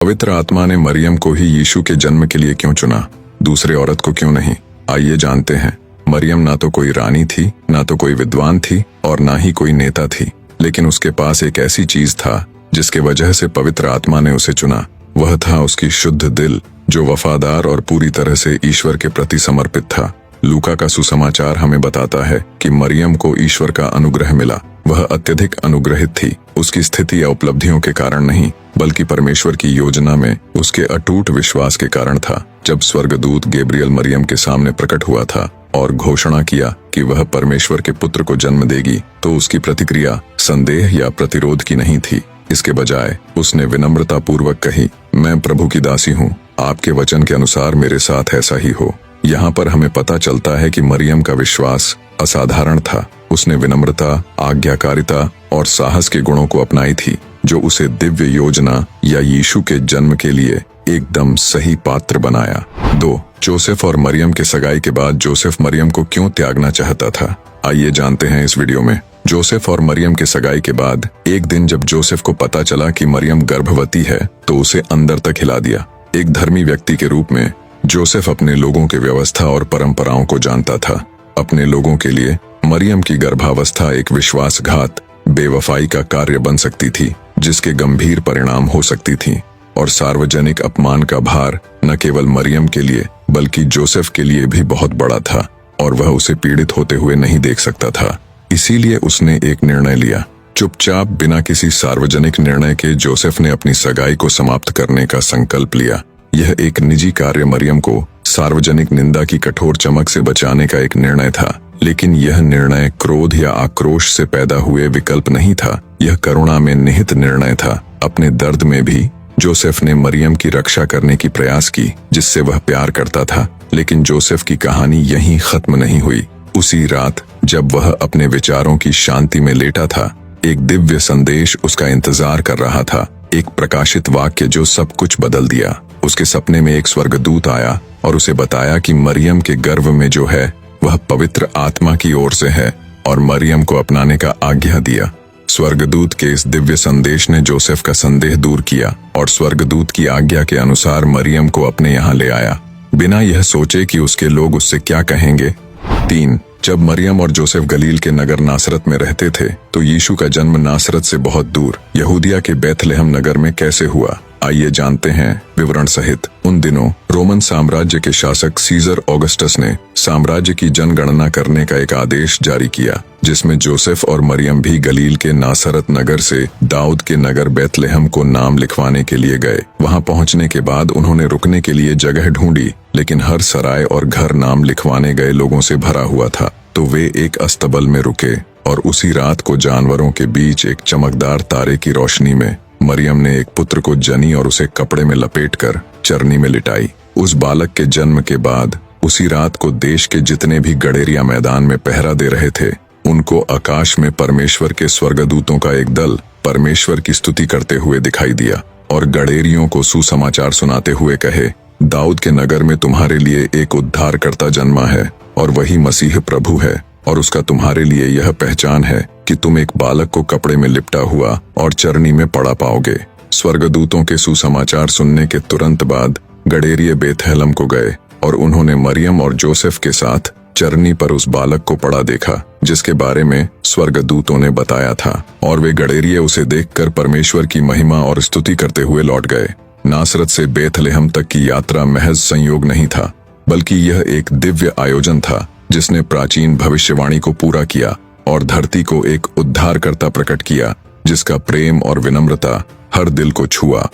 पवित्र आत्मा ने मरियम को ही यीशु के जन्म के लिए क्यों चुना, दूसरे औरत को क्यों नहीं? आइए जानते हैं। मरियम ना तो कोई रानी थी, ना तो कोई विद्वान थी और ना ही कोई नेता थी, लेकिन उसके पास एक ऐसी चीज था जिसके वजह से पवित्र आत्मा ने उसे चुना। वह था उसकी शुद्ध दिल, जो वफादार और पूरी तरह से ईश्वर के प्रति समर्पित था। लूका का सुसमाचार हमें बताता है कि मरियम को ईश्वर का अनुग्रह मिला। वह अत्यधिक अनुग्रहित थी, उसकी स्थिति या उपलब्धियों के कारण नहीं, बल्कि परमेश्वर की योजना में उसके अटूट विश्वास के कारण था। जब स्वर्गदूत गैब्रियल मरियम के सामने प्रकट हुआ था और घोषणा किया कि वह परमेश्वर के पुत्र को जन्म देगी, तो उसकी प्रतिक्रिया संदेह या प्रतिरोध की नहीं थी। इसके बजाय उसने विनम्रता पूर्वक कही, मैं प्रभु की दासी हूँ, आपके वचन के अनुसार मेरे साथ ऐसा ही हो। यहाँ पर हमें पता चलता है कि मरियम का विश्वास असाधारण था। उसने विनम्रता, आज्ञाकारिता और साहस के गुणों को अपनाई थी, जो उसे दिव्य योजना या यीशु के जन्म के लिए एकदम सही पात्र बनाया। 2. जोसेफ और मरियम के सगाई के बाद जोसेफ मरियम को क्यों त्यागना चाहता था? आइए जानते हैं इस वीडियो में। जोसेफ और मरियम के सगाई के बाद एक दिन जब जोसेफ को पता चला कि मरियम गर्भवती है, तो उसे अंदर तक हिला दिया। एक धर्मी व्यक्ति के रूप में जोसेफ अपने लोगों के व्यवस्था और परंपराओं को जानता था। अपने लोगों के लिए मरियम की गर्भावस्था एक विश्वासघात, बेवफाई का कार्य बन सकती थी, जिसके गंभीर परिणाम हो सकती थी। और सार्वजनिक अपमान का भार न केवल मरियम के लिए बल्कि जोसेफ के लिए भी बहुत बड़ा था, और वह उसे पीड़ित होते हुए नहीं देख सकता था। इसीलिए उसने एक निर्णय लिया। चुपचाप, बिना किसी सार्वजनिक निर्णय के जोसेफ ने अपनी सगाई को समाप्त करने का संकल्प लिया। यह एक निजी कार्य मरियम को सार्वजनिक निंदा की कठोर चमक से बचाने का एक निर्णय था, लेकिन यह निर्णय क्रोध या आक्रोश से पैदा हुए विकल्प नहीं था। यह करुणा में निहित निर्णय था। अपने दर्द में भी जोसेफ ने मरियम की रक्षा करने की प्रयास की, जिससे वह प्यार करता था। लेकिन जोसेफ की कहानी यहीं खत्म नहीं हुई। उसी रात जब वह अपने विचारों की शांति में लेटा था, एक दिव्य संदेश उसका इंतजार कर रहा था। एक प्रकाशित वाक्य जो सब कुछ बदल दिया। उसके सपने में एक स्वर्गदूत आया और उसे बताया कि मरियम के गर्भ में जो है वह पवित्र आत्मा की ओर से है, और मरियम को अपनाने का आज्ञा दिया। स्वर्गदूत के इस दिव्य संदेश ने जोसेफ का संदेह दूर किया और स्वर्गदूत की आज्ञा के अनुसार मरियम को अपने यहाँ ले आया, बिना यह सोचे कि उसके लोग उससे क्या कहेंगे। 3. जब मरियम और जोसेफ गलील के नगर नासरत में रहते थे, तो यीशु का जन्म नासरत से बहुत दूर यहूदिया के बैतलहम नगर में कैसे हुआ? आइए जानते हैं विवरण सहित। उन दिनों रोमन साम्राज्य के शासक सीजर ऑगस्टस ने साम्राज्य की जनगणना करने का एक आदेश जारी किया, जिसमें जोसेफ और मरियम भी गलील के नासरत नगर से दाऊद के नगर बैतलहम को नाम लिखवाने के लिए गए। वहां पहुंचने के बाद उन्होंने रुकने के लिए जगह ढूंढी, लेकिन हर सराय और घर नाम लिखवाने गए लोगों से भरा हुआ था। तो वे एक अस्तबल में रुके, और उसी रात को जानवरों के बीच एक चमकदार तारे की रोशनी में मरियम ने एक पुत्र को जनी और उसे कपड़े में लपेटकर चरनी में लिटाई। उस बालक के जन्म के बाद उसी रात को देश के जितने भी गडेरिया मैदान में पहरा दे रहे थे, उनको आकाश में परमेश्वर के स्वर्गदूतों का एक दल परमेश्वर की स्तुति करते हुए दिखाई दिया, और गडेरियों को सुसमाचार सुनाते हुए कहे, दाऊद के नगर में तुम्हारे लिए एक उद्धारकर्ता जन्मा है, और वही मसीह प्रभु है। और उसका तुम्हारे लिए यह पहचान है कि तुम एक बालक को कपड़े में लिपटा हुआ और चरनी में पड़ा पाओगे। स्वर्गदूतों के सुसमाचार सुनने के तुरंत बाद गडेरिये बेतलहम को गए, और उन्होंने मरियम और जोसेफ के साथ चरनी पर उस बालक को पड़ा देखा, जिसके बारे में स्वर्गदूतों ने बताया था। और वे गडेरिये उसे देखकर परमेश्वर की महिमा और स्तुति करते हुए लौट गए। नासरत से बेतलहम तक की यात्रा महज संयोग नहीं था, बल्कि यह एक दिव्य आयोजन था, जिसने प्राचीन भविष्यवाणी को पूरा किया और धरती को एक उद्धारकर्ता प्रकट किया, जिसका प्रेम और विनम्रता हर दिल को छुआ